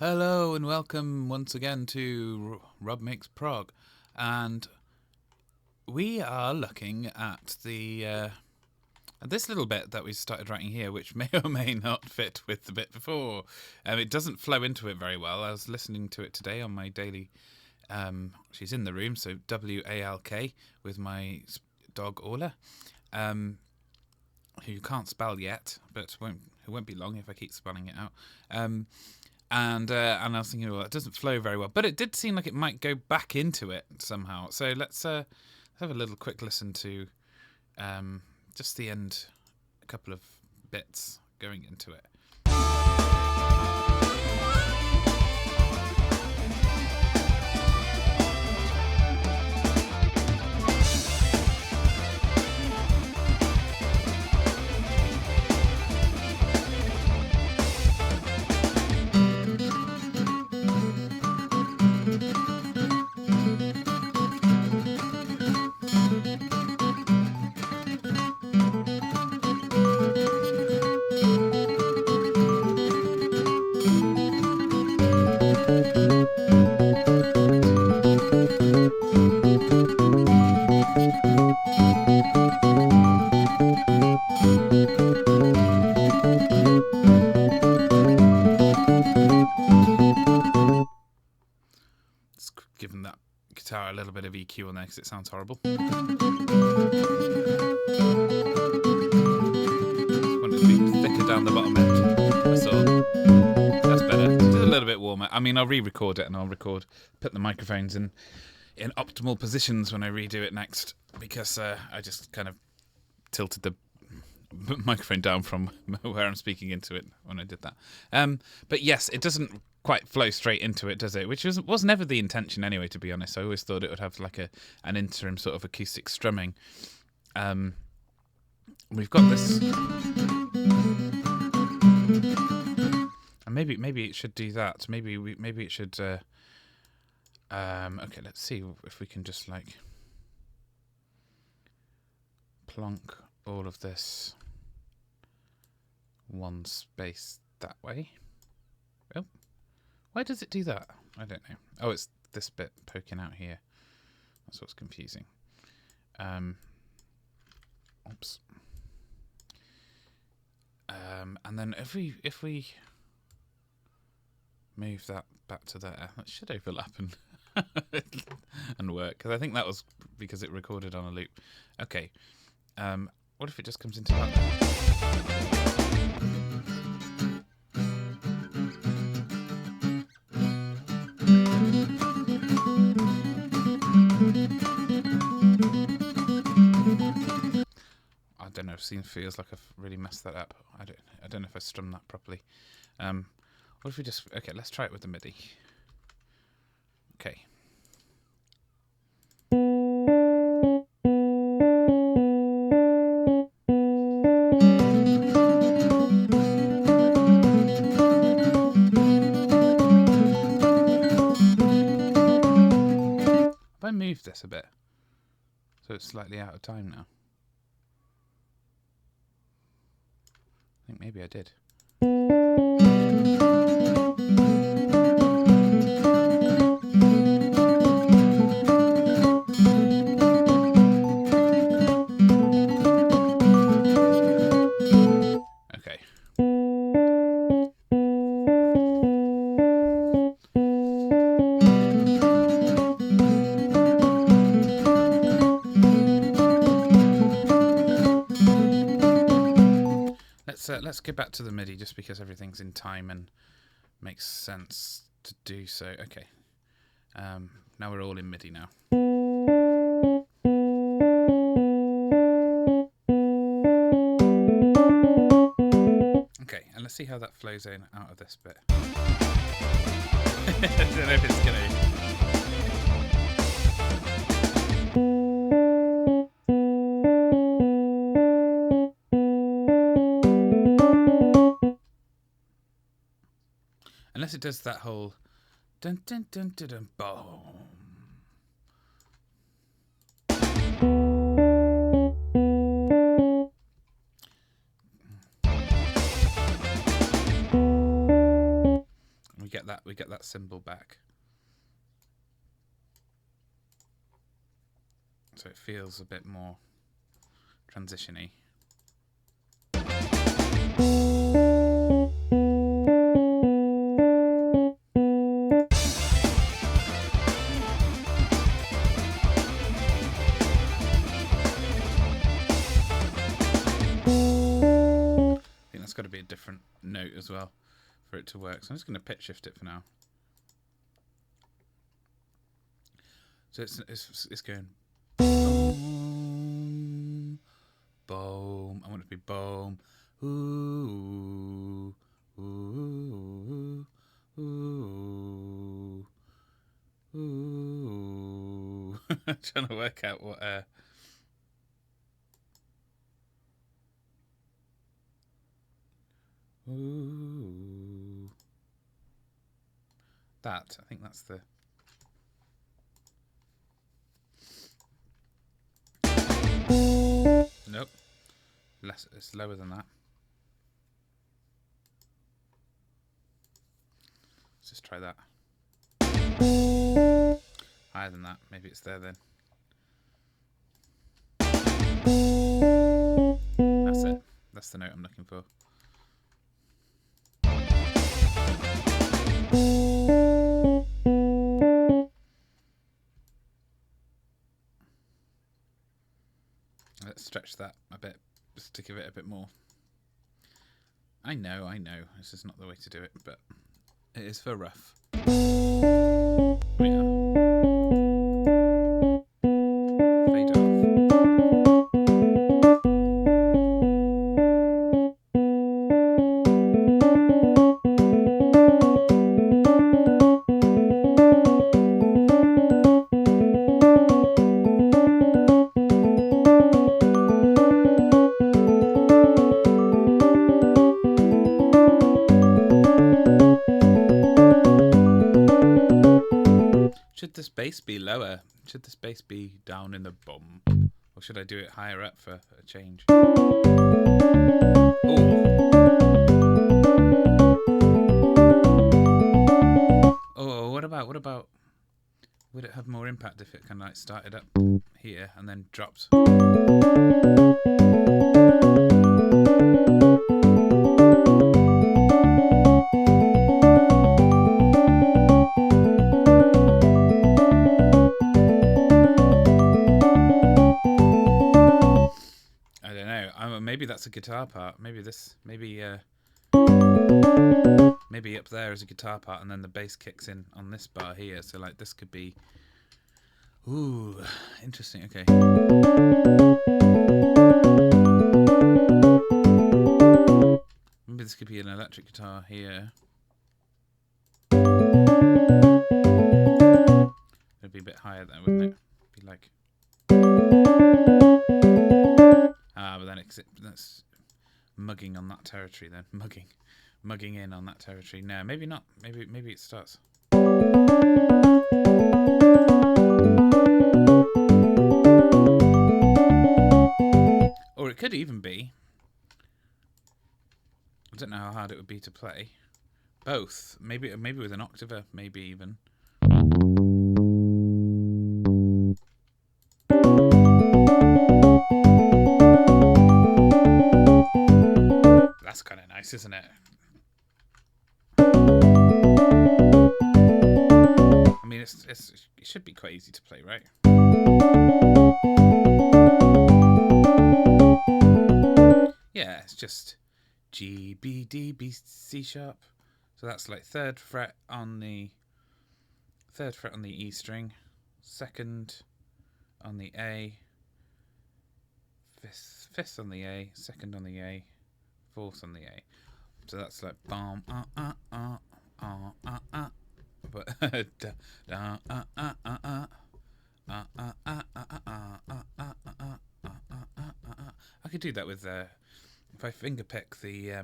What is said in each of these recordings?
Hello and welcome once again to Rob Makes Prog, and we are looking at the at this little bit that we started writing here, which may or may not fit with the bit before. It doesn't flow into it very well. I was listening to it today on my daily. She's in the room, so WALK with my dog Orla, who you can't spell yet, but who won't be long if I keep spelling it out. And I was thinking, well, it doesn't flow very well, but it did seem like it might go back into it somehow. So let's have a little quick listen to just the end, a couple of bits going into it. Given that guitar a little bit of EQ on there because it sounds horrible. I want it to be thicker down the bottom end. That's all. That's better. Just a little bit warmer. I mean, I'll re-record it and I'll put the microphones in optimal positions when I redo it next, because I just kind of tilted the microphone down from where I'm speaking into it when I did that. But yes, it doesn't quite flow straight into it, does it? Which was never the intention anyway, to be honest. I always thought it would have like an interim sort of acoustic strumming. We've got this, and maybe it should do that. Maybe it should. Okay, let's see if we can just like plonk all of this one space that way. Oh, why does it do that? I don't know. Oh, it's this bit poking out here. That's what's confusing. Oops. And then if we move that back to there, that should overlap and work. Because I think that was because it recorded on a loop. Okay. What if it just comes into that? I don't know. It feels like I've really messed that up. I don't know if I strummed that properly. What if we just... Okay, let's try it with the MIDI. Okay. If I move this a bit, so it's slightly out of time now. I think maybe I did. Okay. Let's get back to the MIDI just because everything's in time and makes sense to do so. Okay. Now we're all in MIDI now. Okay, and let's see how that flows in out of this bit. I don't know if it's gonna... Unless it does that whole dun dun dun dun dun boom. We get that symbol back. So it feels a bit more transition-y. I think that's got to be a different note as well for it to work. So I'm just going to pitch shift it for now. So it's going boom, boom. I want it to be boom. Ooh, ooh, ooh, ooh. Trying to work out what. Ooh. That, I think that's the. Nope. It's lower than that. Let's just try that. Higher than that. Maybe it's there then. That's it. That's the note I'm looking for. Let's stretch that a bit, just to give it a bit more. I know, this is not the way to do it, but it is for rough. Yeah. Fade off. Should this bass be lower? Should this bass be down in the bum? Or should I do it higher up for a change? Oh, what about would it have more impact if it kind of like started up here and then dropped? Maybe that's a guitar part. Maybe up there is a guitar part, and then the bass kicks in on this bar here. So like this could be, ooh, interesting. Okay. Maybe this could be an electric guitar here. It'd be a bit higher there, wouldn't it? Be like. But then that's mugging on that territory. Then mugging in on that territory. No, maybe not. Maybe it starts. Or it could even be. I don't know how hard it would be to play. Both. Maybe with an octave. Maybe even. That's kind of nice, isn't it? I mean, it should be quite easy to play, right? Yeah, it's just G, B, D, B, C sharp. So that's like third fret on the E string, second on the A, fifth on the A, second on the A, fourth on the A. So that's like bum but I could do that with if I finger pick the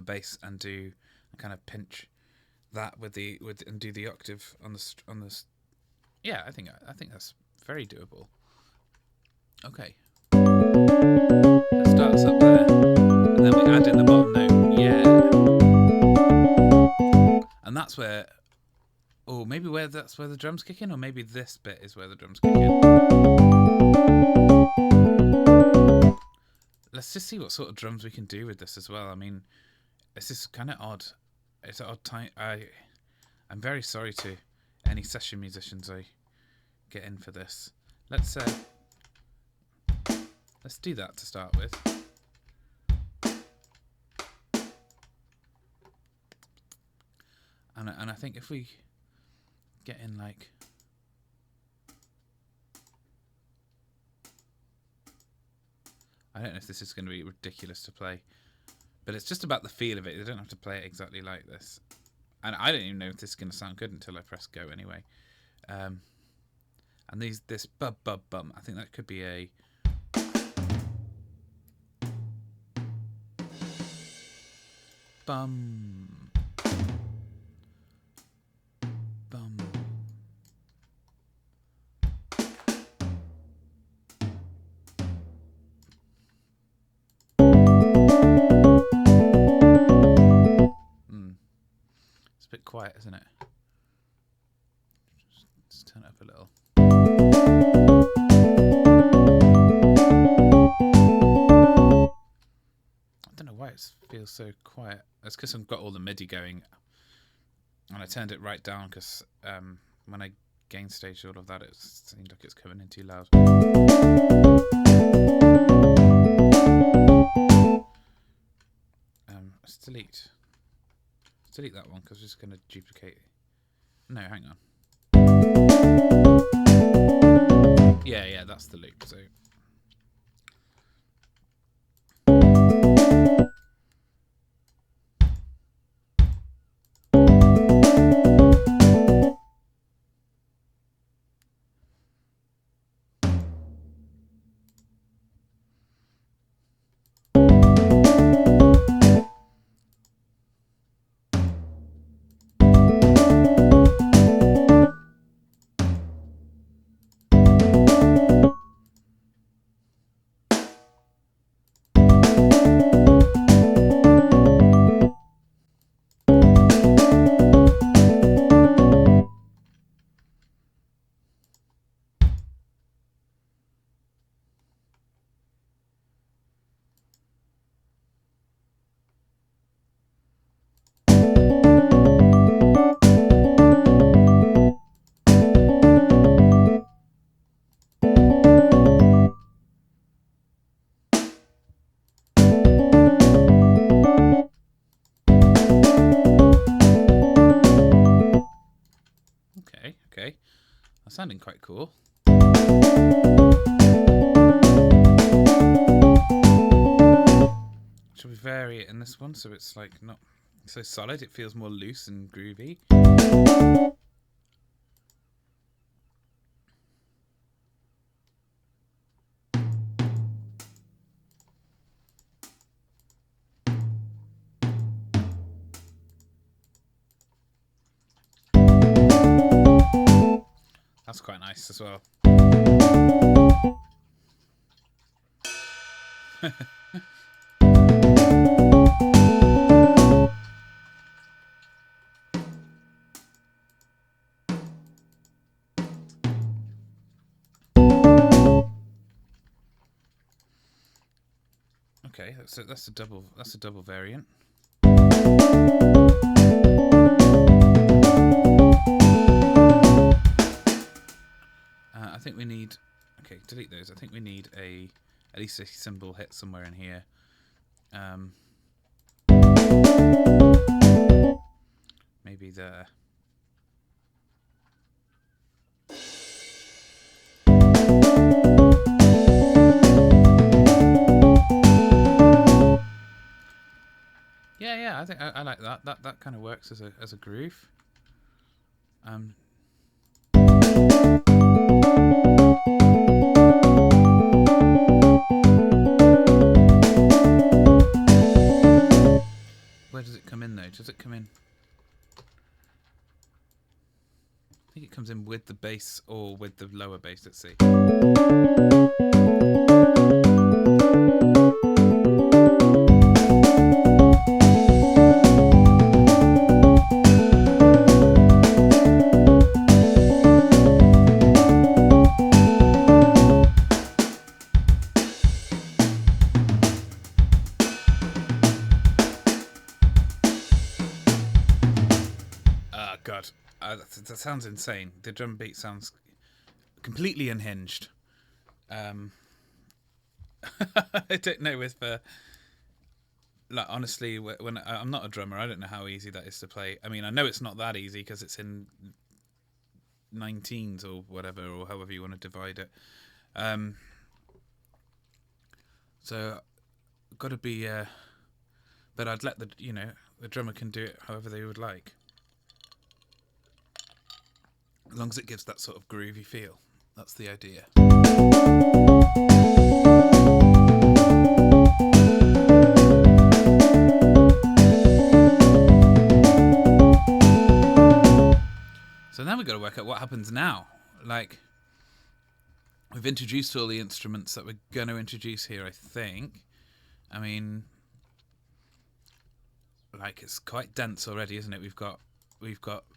bass and do kind of pinch that and do the octave on the yeah, I think that's very doable. Okay. So it starts up there, and then we add in the bottom note. Yeah. And that's where, or maybe that's where the drums kick in, or maybe this bit is where the drums kick in. Let's just see what sort of drums we can do with this as well. I mean, this is kind of odd. It's an odd time. I'm very sorry to any session musicians I get in for this. Let's do that to start with. And I think if we get in like, I don't know if this is going to be ridiculous to play, but it's just about the feel of it. You don't have to play it exactly like this. And I don't even know if this is going to sound good until I press go anyway. And this bub bub bum, I think that could be a bum bum. It's a bit quiet, isn't it? Just turn it up a little. I don't know why it feels so quiet. It's because I've got all the MIDI going, and I turned it right down because when I gain staged all of that, it seemed like it's coming in too loud. Let's delete that one because we're just going to duplicate. No, hang on. Yeah, that's the loop. So. Okay, that's sounding quite cool. Should we vary it in this one so it's like not so solid? It feels more loose and groovy. That's quite nice as well. Okay, that's a double variant. I think we need, okay, delete those. I think we need at least a cymbal hit somewhere in here. Maybe there. Yeah, I think I like that. That kind of works as a groove. Where does it come in though? Does it come in? I think it comes in with the bass or with the lower bass. Let's see. God, that sounds insane. The drum beat sounds completely unhinged. I don't know if, like, honestly, when I'm not a drummer, I don't know how easy that is to play. I mean, I know it's not that easy because it's in 19s or whatever, or however you want to divide it. So, got to be. But I'd let the drummer can do it however they would like, as long as it gives that sort of groovy feel. That's the idea. So now we've got to work out what happens now. Like, we've introduced all the instruments that we're going to introduce here, I think. I mean, like, it's quite dense already, isn't it? We've got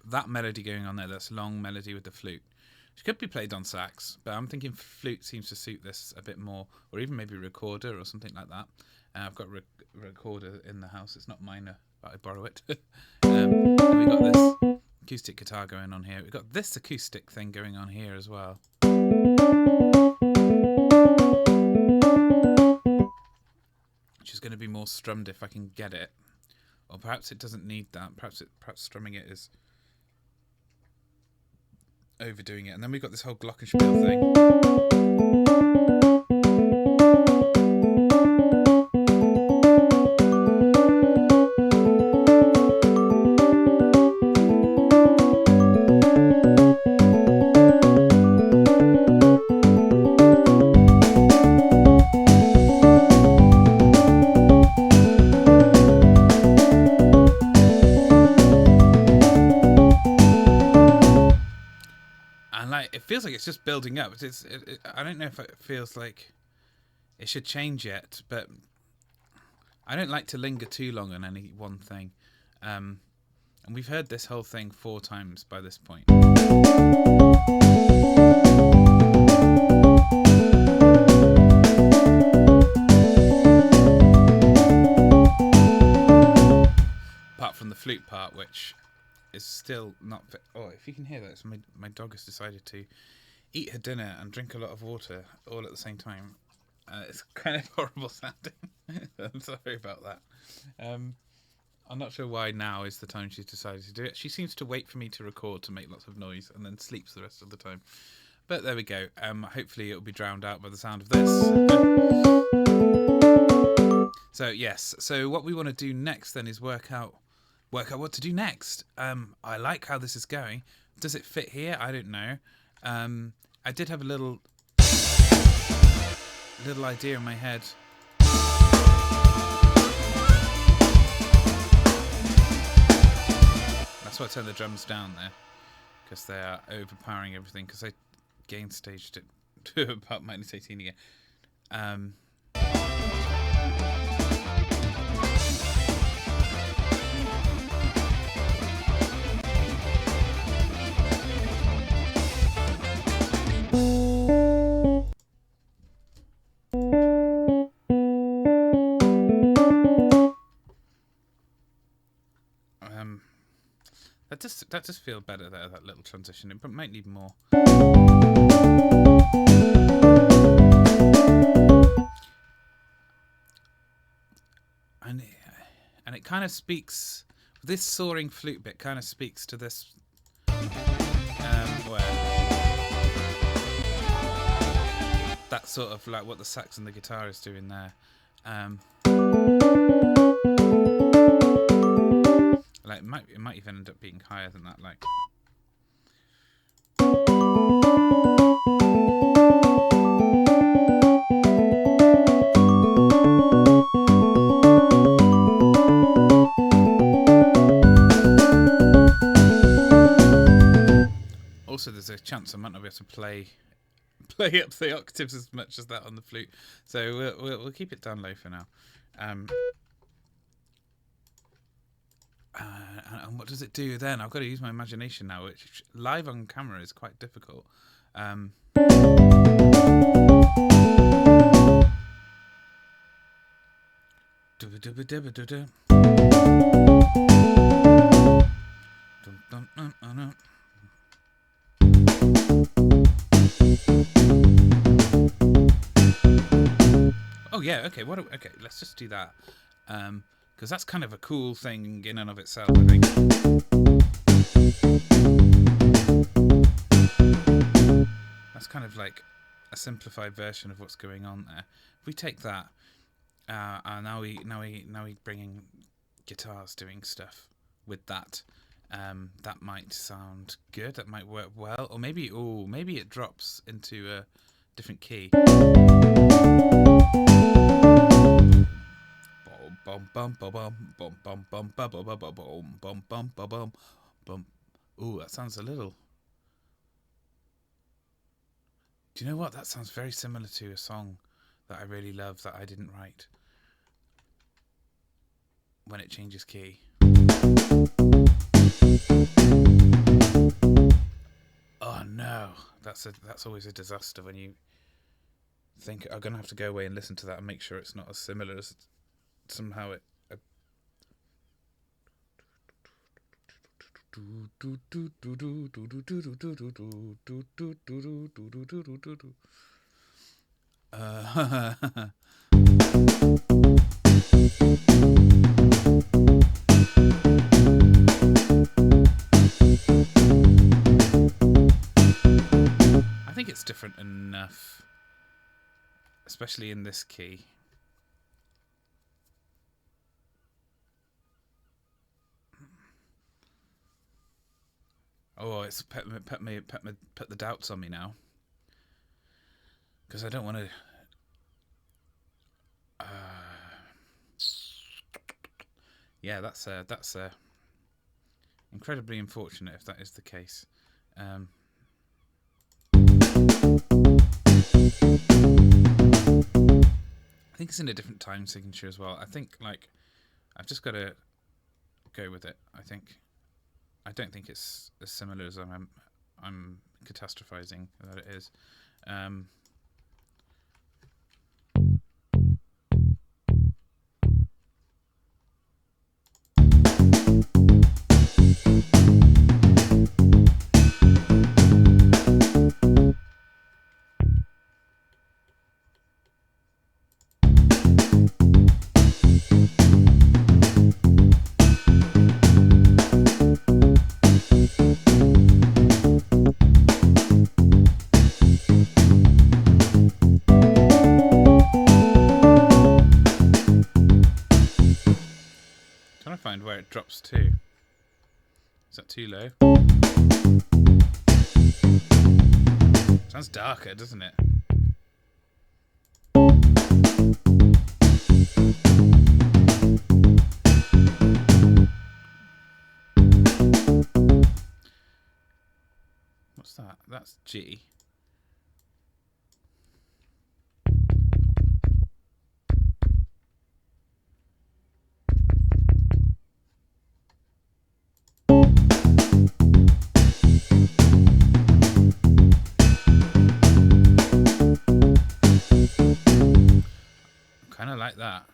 that melody going on there, that's long melody with the flute. It could be played on sax, but I'm thinking flute seems to suit this a bit more, or even maybe a recorder or something like that. I've got a recorder in the house. It's not mine, but I borrow it. And we got this acoustic guitar going on here. We've got this acoustic thing going on here as well. Which is going to be more strummed if I can get it. Or perhaps it doesn't need that. Perhaps strumming it is overdoing it. And then we've got this whole glockenspiel thing. It feels like it's just building up. I don't know if it feels like it should change yet, but I don't like to linger too long on any one thing. And we've heard this whole thing 4 times by this point. Apart from the flute part, which is still not. Oh, if you can hear that, it's my dog has decided to eat her dinner and drink a lot of water all at the same time. It's kind of horrible sounding. I'm sorry about that. I'm not sure why now is the time she's decided to do it. She seems to wait for me to record to make lots of noise and then sleeps the rest of the time. But there we go. Hopefully it'll be drowned out by the sound of this. So yes. So what we want to do next then is work out what to do next. I like how this is going. Does it fit here? I don't know. I did have a little idea in my head. That's why I turned the drums down there, because they are overpowering everything, because I gain staged it to about -18 again. That does feel better there, that little transition. It might need more. And it kind of speaks. This soaring flute bit kind of speaks to this. Where that's sort of like what the sax and the guitar is doing there. Like it might even end up being higher than that. Like. Also, there's a chance I might not be able to play up the octaves as much as that on the flute, so we'll keep it down low for now. And what does it do then? I've got to use my imagination now, which live on camera is quite difficult. yeah, okay. Okay, let's just do that. Because that's kind of a cool thing in and of itself, I think. That's kind of like a simplified version of what's going on there. If we take that, and now we bring in guitars doing stuff with that. That might sound good. That might work well. Or maybe it drops into a different key. Ooh, that sounds a little. Do you know what? That sounds very similar to a song that I really love that I didn't write. When it changes key. Oh no, that's always a disaster when you think I'm gonna have to go away and listen to that and make sure it's not as similar as somehow it. I think it's different enough, especially in this key. Oh, it's put the doubts on me now, because I don't want to. Yeah, that's incredibly unfortunate if that is the case. I think it's in a different time signature as well. I think like I've just got to go with it. I don't think it's as similar as I'm catastrophizing that it is. Trying to find where it drops to. Is that too low? Sounds darker, doesn't it? What's that? That's G. Kind of like that.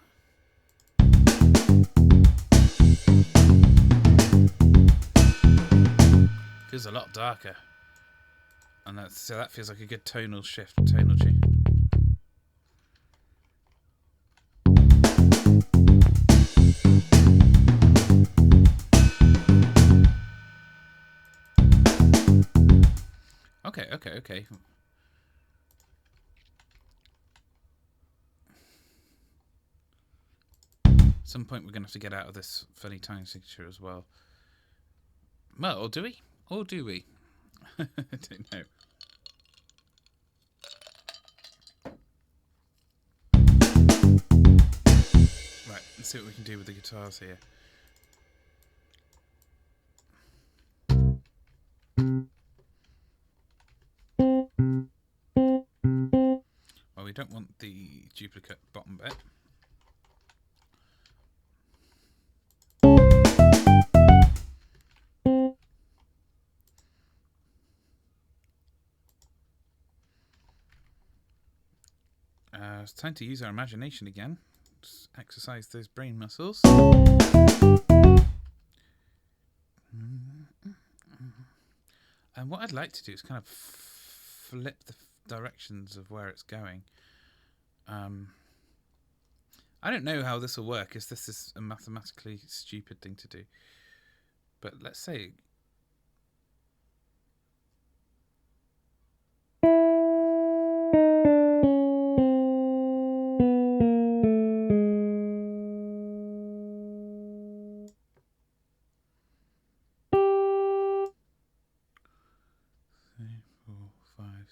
Feels a lot darker, and so that feels like a good tonal shift, tonal change. Okay. At some point we're going to have to get out of this funny time signature as well. Well, or do we? I don't know. Right, let's see what we can do with the guitars here. Well, we don't want the duplicate bottom bit. It's time to use our imagination again. Just exercise those brain muscles. And what I'd like to do is kind of flip the directions of where it's going. I don't know how this will work, as this is a mathematically stupid thing to do. But let's say...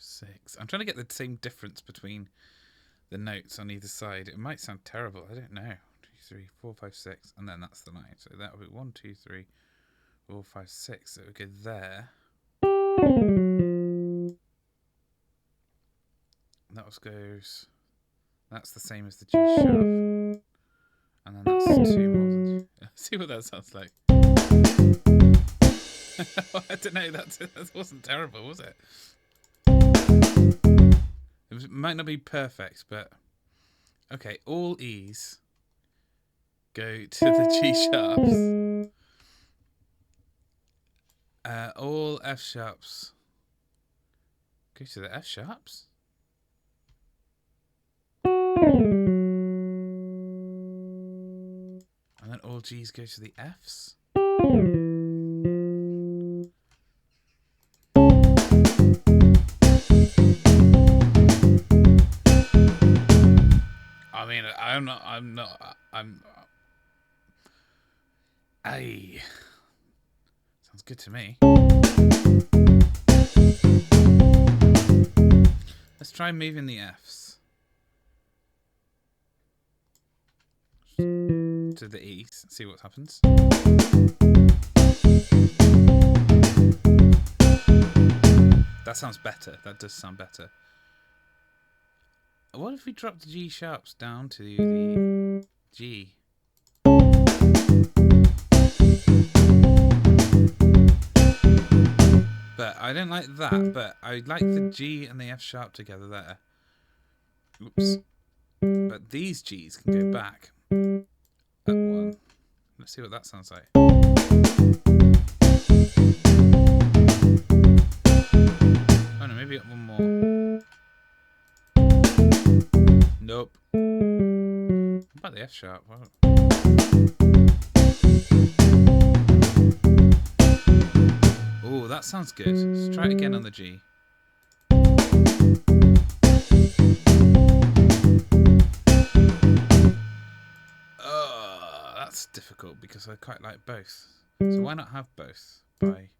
Six. I'm trying to get the same difference between the notes on either side. It might sound terrible. I don't know. 2, 3, 4, 5, 6, and then that's the 9. So that would be 1, 2, 3, 4, 5, 6. So it would go there. And that goes. That's the same as the G sharp, and then that's 2 more than. See what that sounds like. I don't know. That wasn't terrible, was it? It might not be perfect, but okay. All E's go to the G sharps. All F sharps go to the F sharps. And then all G's go to the Fs. I mean, Aye. Sounds good to me. Let's try moving the Fs to the E's, see what happens. That sounds better. That does sound better. What if we drop the G sharps down to the G? But I don't like that, but I like the G and the F sharp together there. Oops. But these G's can go back at 1. Let's see what that sounds like. Oh no, maybe at 1 more. Nope. What about the F sharp? Wow. Oh, that sounds good. Let's try it again on the G. Oh, that's difficult because I quite like both. So why not have both by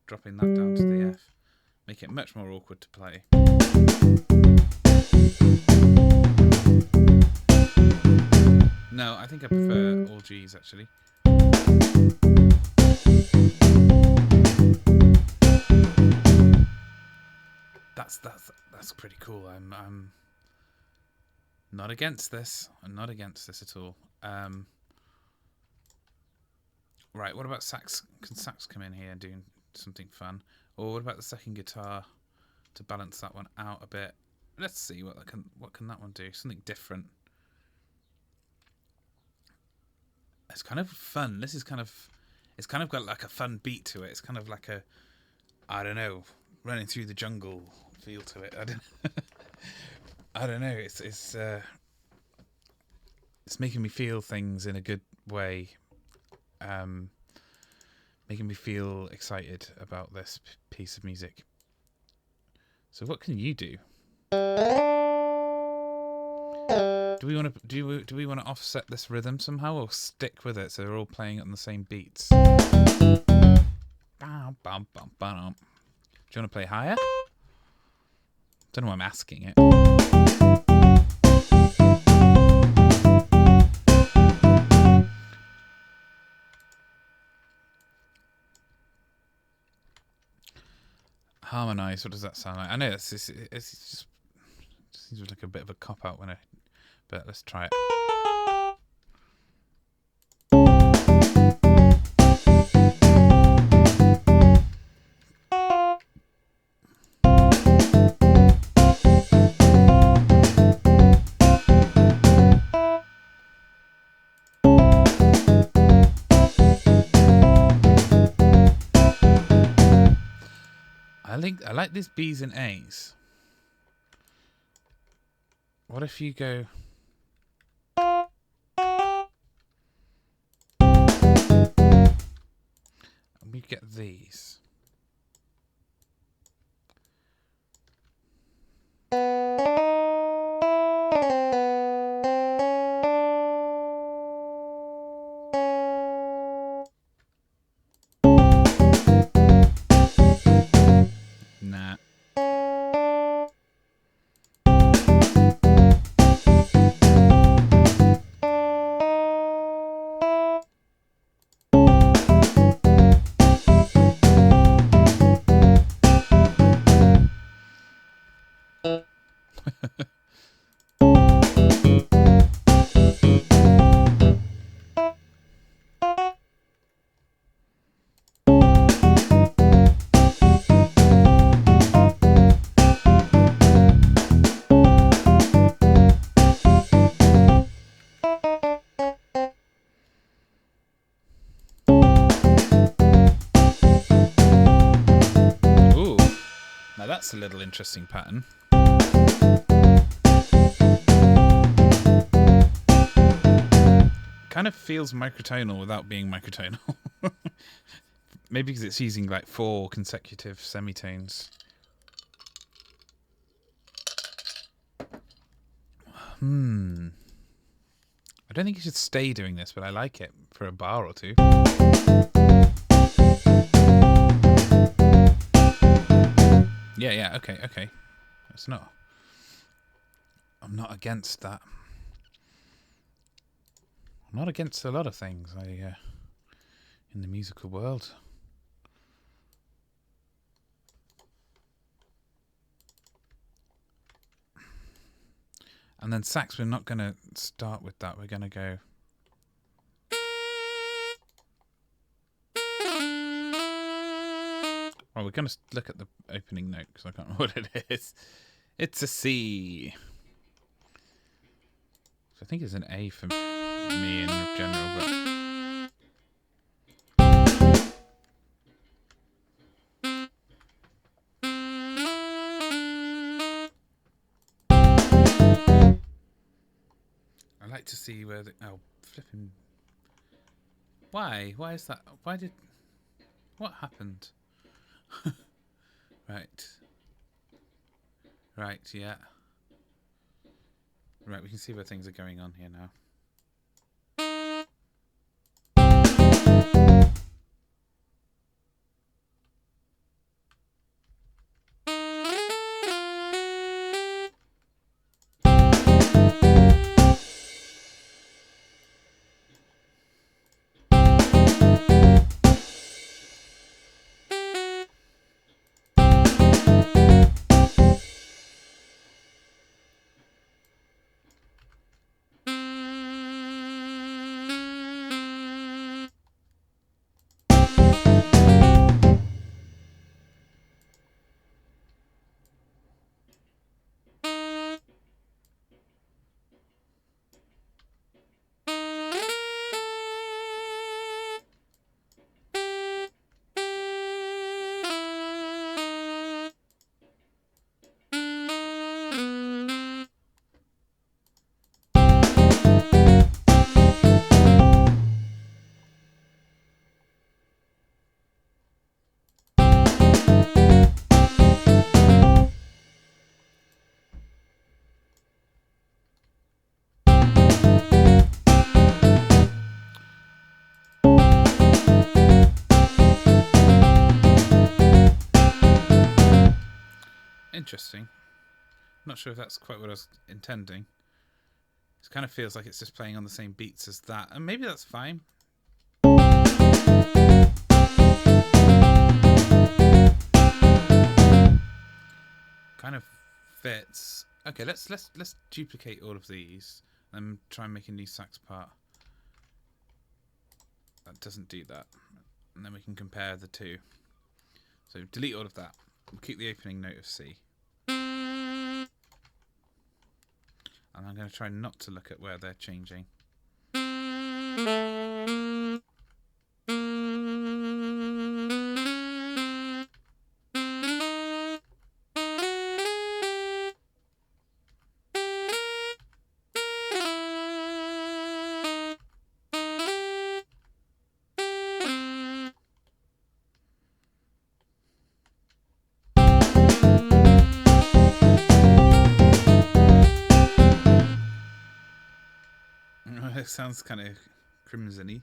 dropping that down to the F? Make it much more awkward to play. No, I think I prefer all G's actually. That's pretty cool. I'm not against this. I'm not against this at all. Right, what about sax? Can sax come in here and do something fun? Or what about the second guitar to balance that one out a bit? Let's see what can that one do. Something different. It's kind of fun. This is kind of, it's kind of got like a fun beat to it. It's kind of like a, I don't know, running through the jungle feel to it. I don't know. It's making me feel things in a good way. Making me feel excited about this piece of music. So what can you do? Do we want to offset this rhythm somehow, or stick with it so they're all playing on the same beats? Do you want to play higher? Don't know why I'm asking it. Harmonize. What does that sound like? I know it's just seems like a bit of a cop out but let's try it. I like these B's and A's. What if you go... me get these. Nah. Ooh, now that's a little interesting pattern. Kind of feels microtonal without being microtonal. Maybe because it's using like 4 consecutive semitones. I don't think you should stay doing this, but I like it for a bar or two. Yeah, okay. It's not. I'm not against that. I'm not against a lot of things in the musical world. And then sax, we're not going to start with that. We're going to go... Well, we're going to look at the opening note because I can't remember what it is. It's a C. So I think it's an A for me in general, but... I like to see where the... Oh, flipping... Why? Why is that? Why did... What happened? Right. Right, yeah. Right, we can see where things are going on here now. Interesting. Not sure if that's quite what I was intending. It kind of feels like it's just playing on the same beats as that, and maybe that's fine. Kind of fits. Okay, let's duplicate all of these and try and make a new sax part. That doesn't do that, and then we can compare the two. So delete all of that. We'll keep the opening note of C. And I'm going to try not to look at where they're changing. It sounds kind of crimson-y.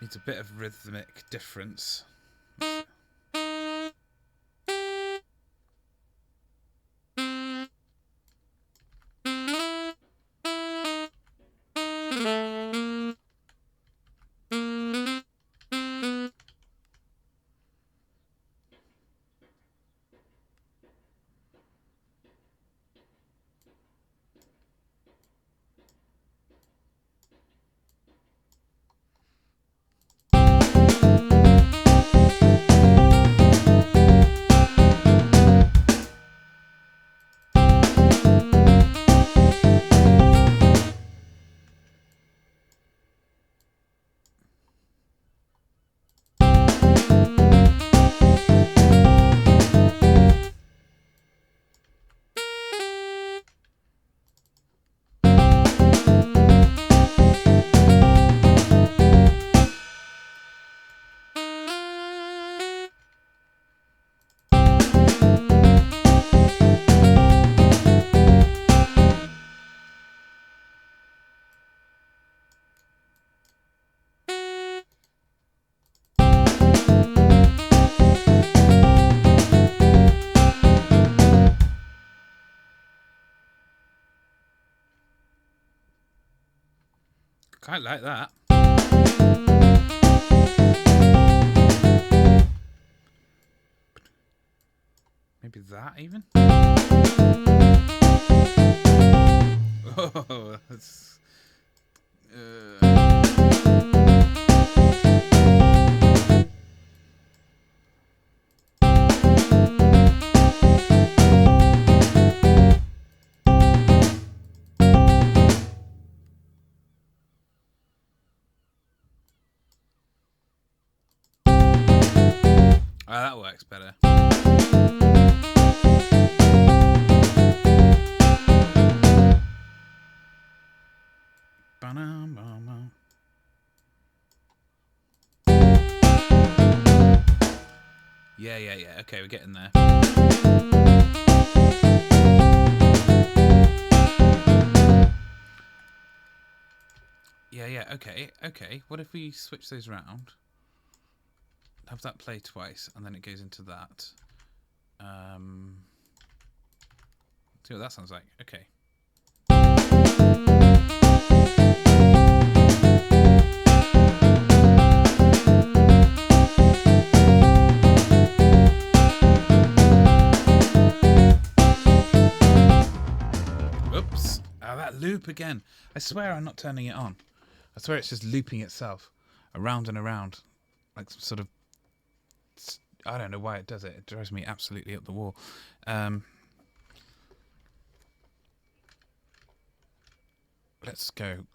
Needs a bit of rhythmic difference. Quite like that. Maybe that even? Oh, that's... Oh, that works better. Yeah. Okay, we're getting there. Yeah. Okay. What if we switch those around? Have that play twice, and then it goes into that. See what that sounds like. Okay. Oops. Oh, that loop again. I swear I'm not turning it on. I swear it's just looping itself around and around. Like some sort of... I don't know why it does it. It drives me absolutely up the wall. Let's go.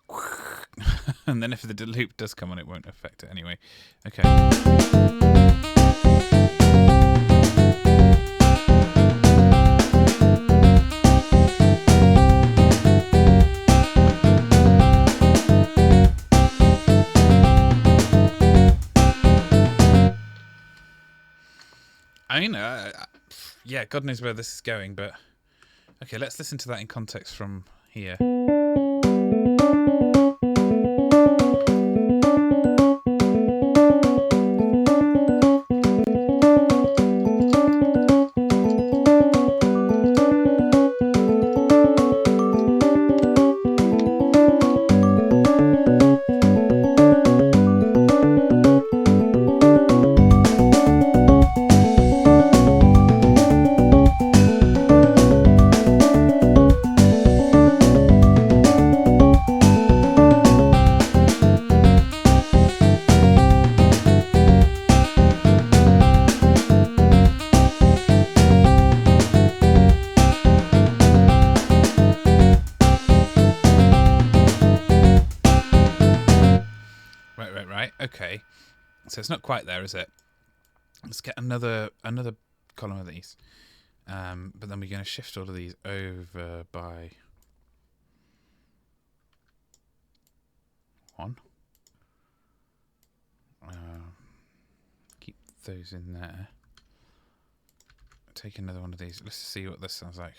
And then if the loop does come on, it won't affect it anyway. Okay. I mean, yeah, God knows where this is going, but... Okay, let's listen to that in context from here. Right. Okay. So it's not quite there, is it? Let's get another column of these. But then we're going to shift all of these over by 1. Keep those in there. take another one of these. Let's see what this sounds like.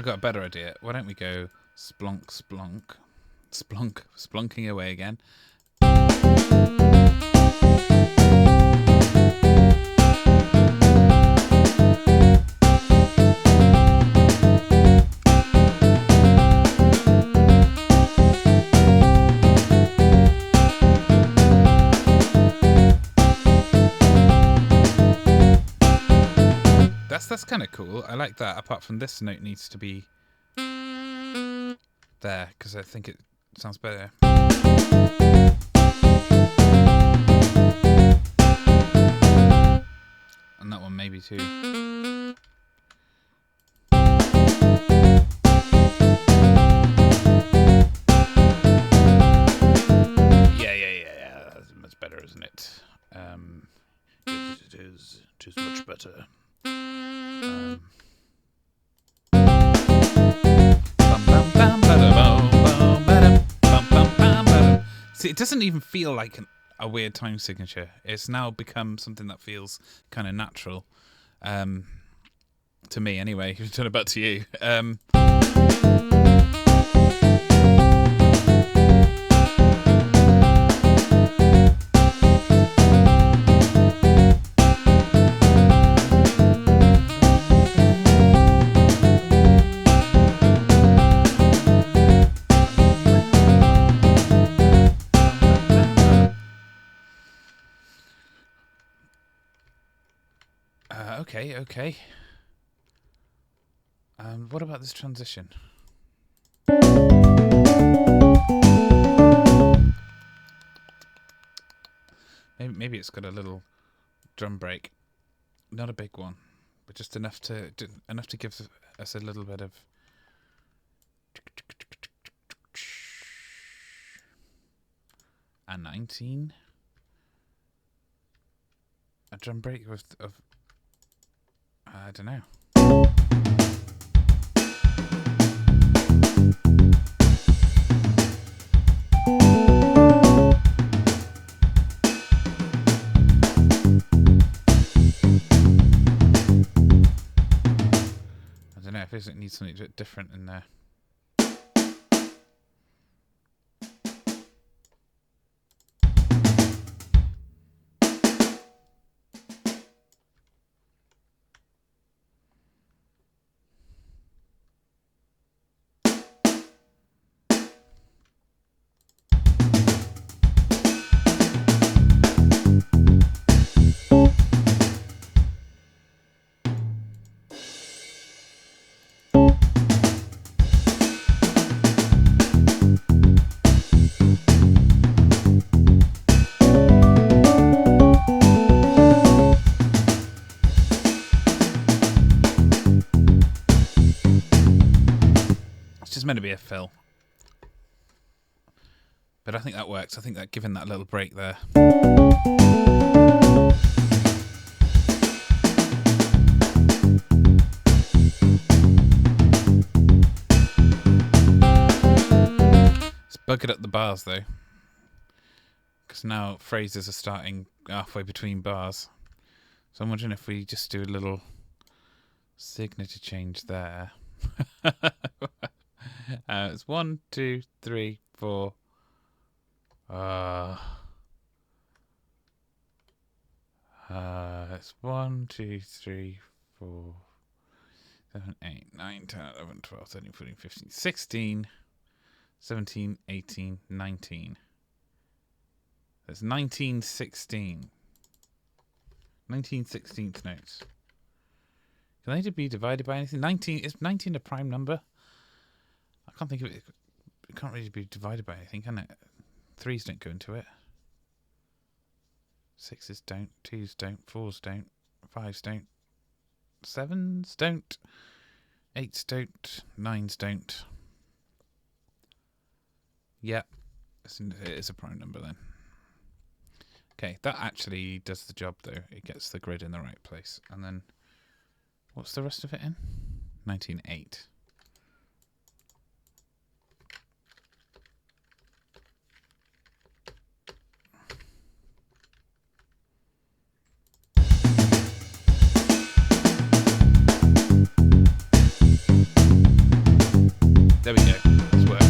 Got a better idea. Why don't we go splunk, splunk, splunk, splunking away again. That's kind of cool. I like that. Apart from this note needs to be there because I think it sounds better. And that one maybe too. Yeah. That's much better, isn't it? It is much better. See, it doesn't even feel like a weird time signature. It's now become something that feels kind of natural. To me, anyway. Turn it back to you. Okay. What about this transition? Maybe it's got a little drum break, not a big one, but just enough to give us a little bit of. A 19. A drum break of I don't know. I feel like it needs something a bit different in there. Meant to be a fill, but I think that works. I think that given that little break there. It's buggered up the bars though, because now phrases are starting halfway between bars. So I'm wondering if we just do a little signature change there. It's 1, 2, 3, 4. It's 1, 2, 3, 4, 7, 8, 9, 10, 11, 12, 13, 14, 15, 16, 17, 18, 19. That's 1916. 19/16 notes. Can they be divided by anything? 19 is 19 a prime number? I can't think of it. It can't really be divided by anything, can it? 3s don't go into it. 6s don't. 2s don't. 4s don't. 5s don't. 7s don't. 8s don't. 9s don't. Yep. It is a prime number then. Okay, that actually does the job though. It gets the grid in the right place. And then, what's the rest of it in? 19.8. There we go. It's worked.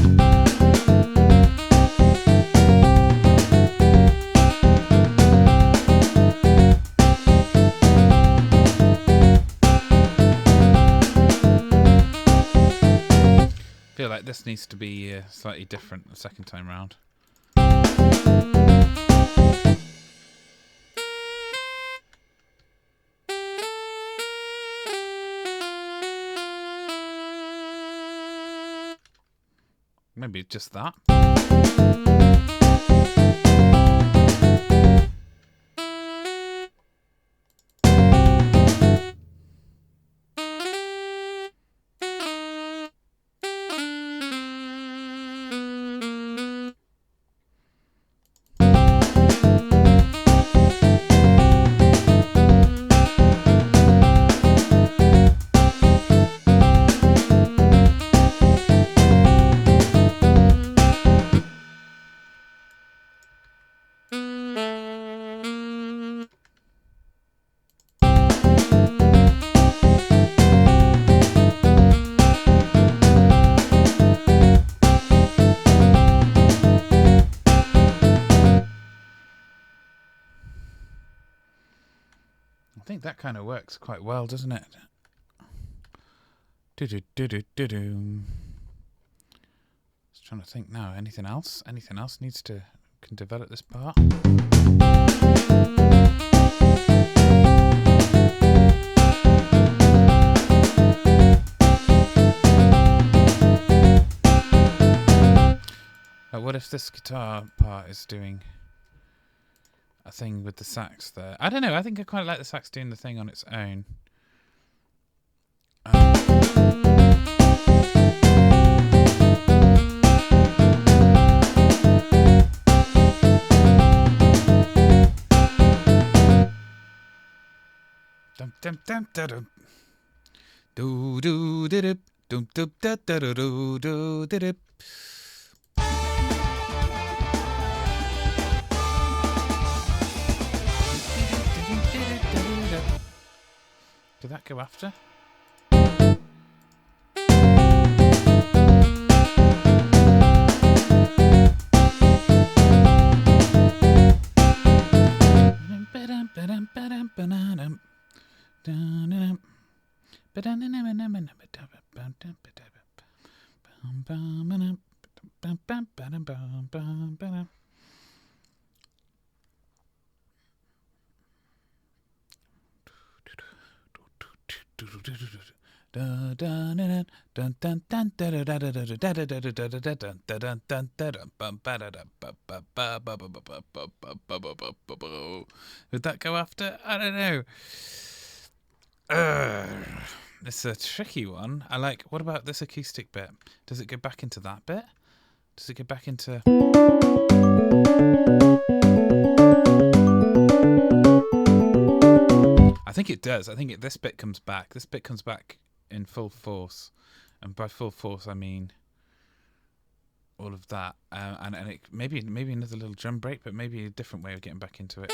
I feel like this needs to be slightly different the second time round. Maybe just that. I think that kind of works quite well, doesn't it? Do-do-do-do-do-do. Just trying to think now. Anything else? Anything else can develop this part? What if this guitar part is doing a thing with the sax there? I don't know. I think I quite like the sax doing the thing on its own. Dum dum dum da dum. Do do do do dum dum da da do do do do. Did that go after? Would that go after? I don't know. It's a tricky one. I like. What about this acoustic bit? Does it go back into that bit? Does it go back into? I think it does. I think this bit comes back. This bit comes back in full force, and by full force I mean all of that, and it maybe another little drum break, but maybe a different way of getting back into it.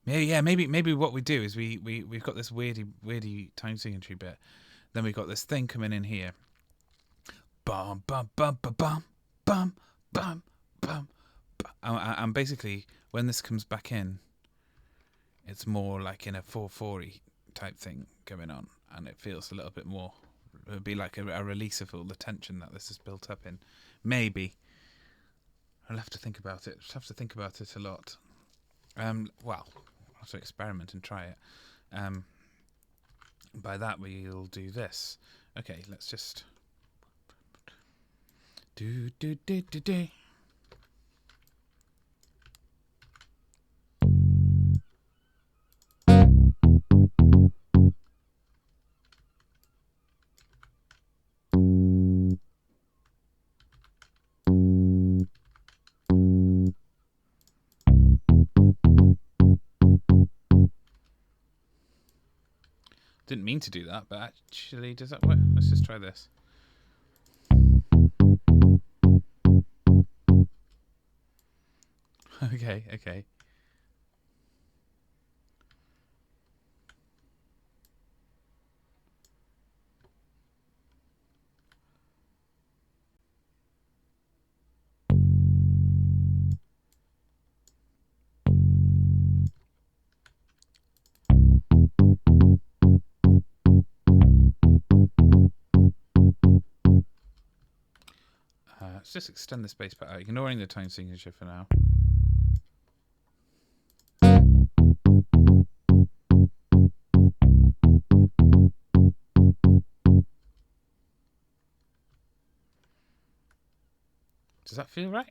Yeah, maybe what we do is we've got this weirdy time signature bit, then we've got this thing coming in here. Bum bum bum bum bum bum bum bum. And basically, when this comes back in, it's more like in a 4/4 type thing going on, and it feels a little bit more. It would be like a release of all the tension that this is built up in. Maybe. I'll have to think about it. Just have to think about it a lot. Well, I'll have to experiment and try it. By that we'll do this. Okay, let's just Do do do do do. Didn't mean to do that, but actually, does that work? Let's just try this. Okay, okay. Let's just extend the space back out, ignoring the time signature for now. Does that feel right?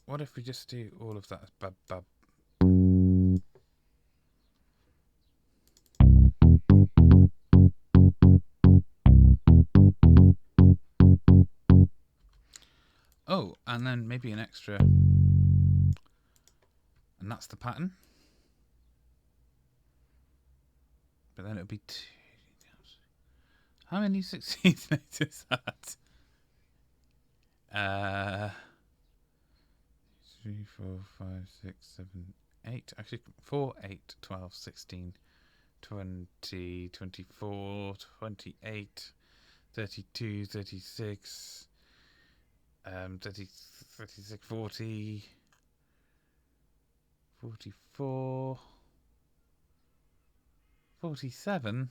What if we just do all of that as bub bub? Oh, and then maybe an extra, and that's the pattern. But then it would be 2. How many 16th notes is that? 3, 4, 5, 6, 7, 8. Actually, 4, 8, 12, 16, 20, 24, 28, 32, 36, 30, 36, 40, 44, 47.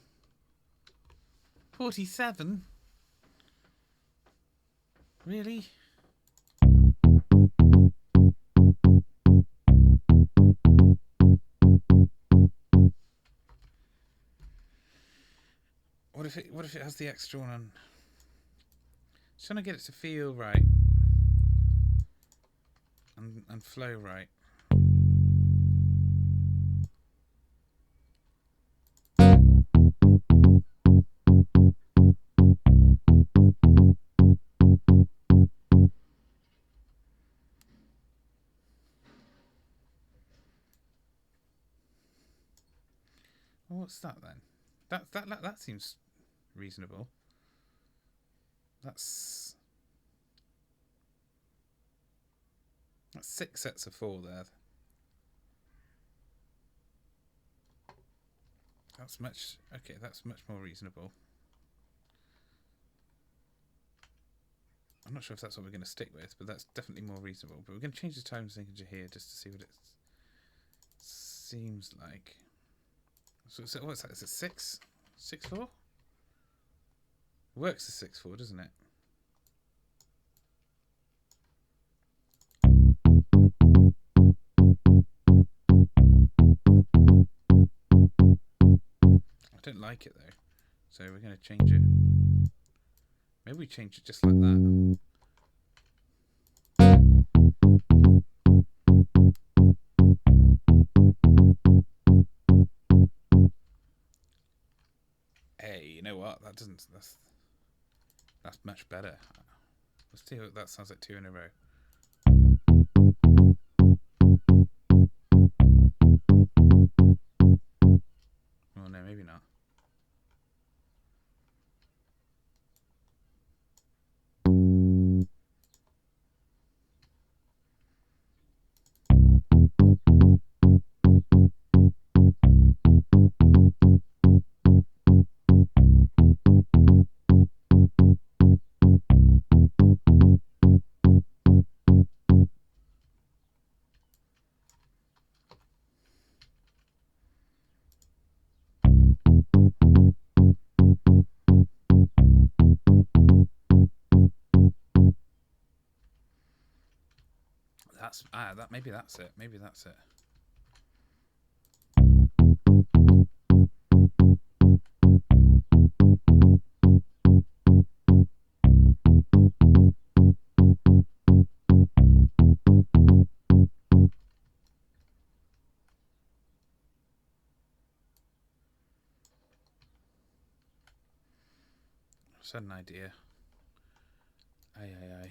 47? Really? What if it has the extra one on? Just trying to get it to feel right and flow right. Well, what's that then? That seems reasonable. That's 6 sets of 4 there. That's much more reasonable. I'm not sure if that's what we're going to stick with, but that's definitely more reasonable. But we're going to change the time signature here just to see what it seems like. So what's that? Is it 6? 6/4? Works as 6/4, doesn't it? I don't like it though, so we're going to change it. Maybe we change it just like that. Hey, you know what? That's much better. Let's see what that sounds like 2 in a row. Oh no, maybe not. Maybe that's it. Maybe that's it. I just had an idea. Aye.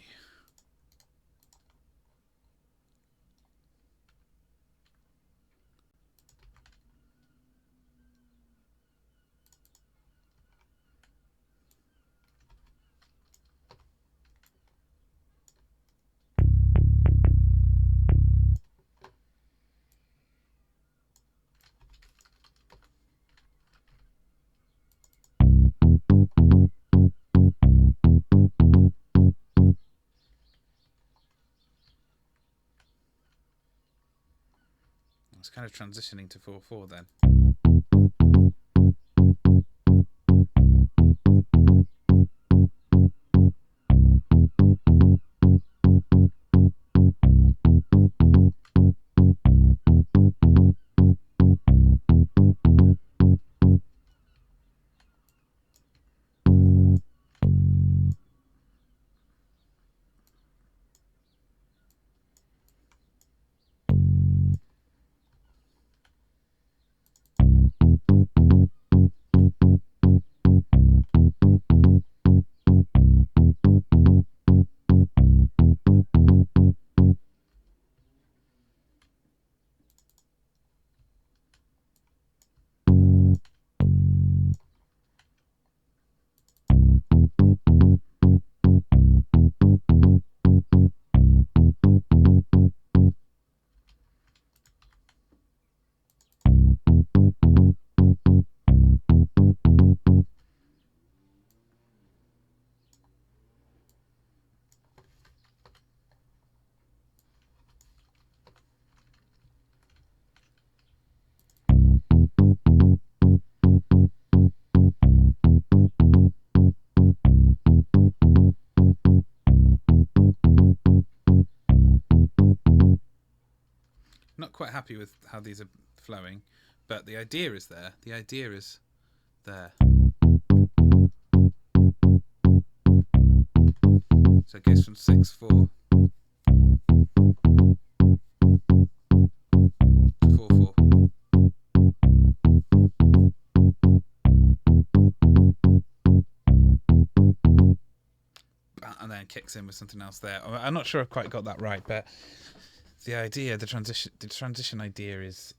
It's kind of transitioning to 4/4 then. Not quite happy with how these are flowing, but the idea is there. The idea is there. So it goes from 6/4 to 4/4. And then kicks in with something else there. I'm not sure I quite got that right, but the idea, the transition idea is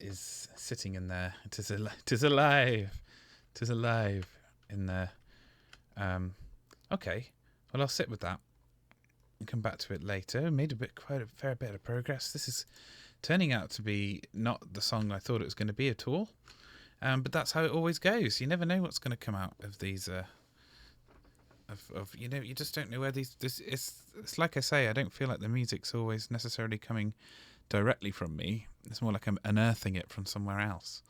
sitting in there. It is alive in there. Okay, well, I'll sit with that and come back to it later. Made quite a fair bit of progress. This is turning out to be not the song I thought it was going to be at all. But that's how it always goes. You never know what's going to come out of these. You just don't know where it's like I say, I don't feel like the music's always necessarily coming directly from me. It's more like I'm unearthing it from somewhere else.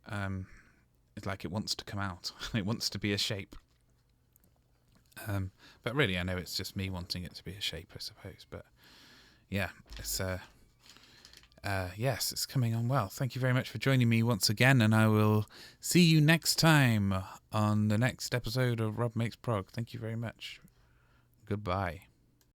It's like it wants to come out. It wants to be a shape. But really, I know it's just me wanting it to be a shape, I suppose. But yeah, it's yes, it's coming on well. Thank you very much for joining me once again, and I will see you next time on the next episode of Rob Makes Prog. Thank you very much. Goodbye.